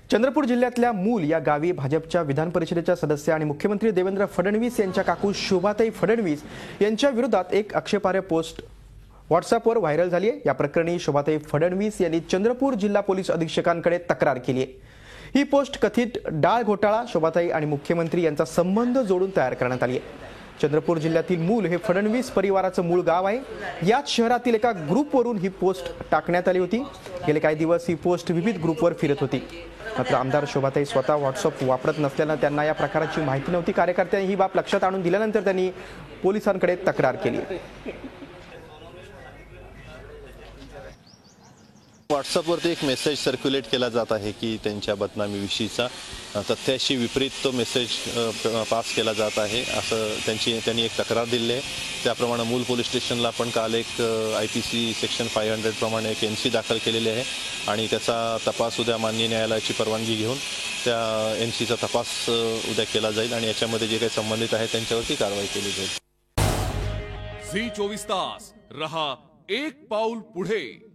चंद्रपूर जिल्ह्यातल्या मूल या गावी भाजपच्या विधान परिषदेच्या सदस्य आणि मुख्यमंत्री देवेंद्र फडणवीस यांच्या काकू शोभाताई फडणवीस यांच्या विरोधात एक आक्षेपार्ह पोस्ट व्हॉट्सअपवर व्हायरल झाली आहे। या प्रकरणी शोभाताई फडणवीस यांनी चंद्रपूर जिल्हा पोलीस अधीक्षकांकडे तक्रार केली आहे। ही पोस्ट कथित डाळ घोटाळा, शोभाताई आणि मुख्यमंत्री यांचा संबंध जोडून तयार करण्यात आली आहे। चंद्रपूर जिल्ह्यातील मूल हे फडणवीस परिवाराचं मूळ गाव आहे। याच शहरातील एका ग्रुपवरून ही पोस्ट टाकण्यात आली होती। गेले काही दिवस ही पोस्ट विविध ग्रुपवर फिरत होती। मात्र आमदार शोभाताई स्वतः व्हॉट्सअप वापरत नसल्यानं त्यांना या प्रकाराची माहिती नव्हती। कार्यकर्त्यांनी ही बाब लक्षात आणून दिल्यानंतर त्यांनी पोलिसांकडे तक्रार केली। व्हॉट्सअपवरती एक मेसेज सर्क्युलेट केला जात आहे की त्यांच्या बदनामीविषयीचा तथ्याशी विपरीत तो मेसेज पास केला जात आहे असं त्यांनी एक तक्रार दिली आहे। त्याप्रमाणे मूल पोलीस स्टेशनला आपण काल एक IPC सेक्शन 500 प्रमाणे एक NC दाखल केलेली आहे आणि त्याचा तपास उद्या माननीय न्यायालयाची परवानगी घेऊन त्या NCचा तपास उद्या केला जाईल आणि याच्यामध्ये जे काही संबंधित आहे त्यांच्यावरती कारवाई केली जाईल। झी 24 तास रहा एक पाऊल पुढे।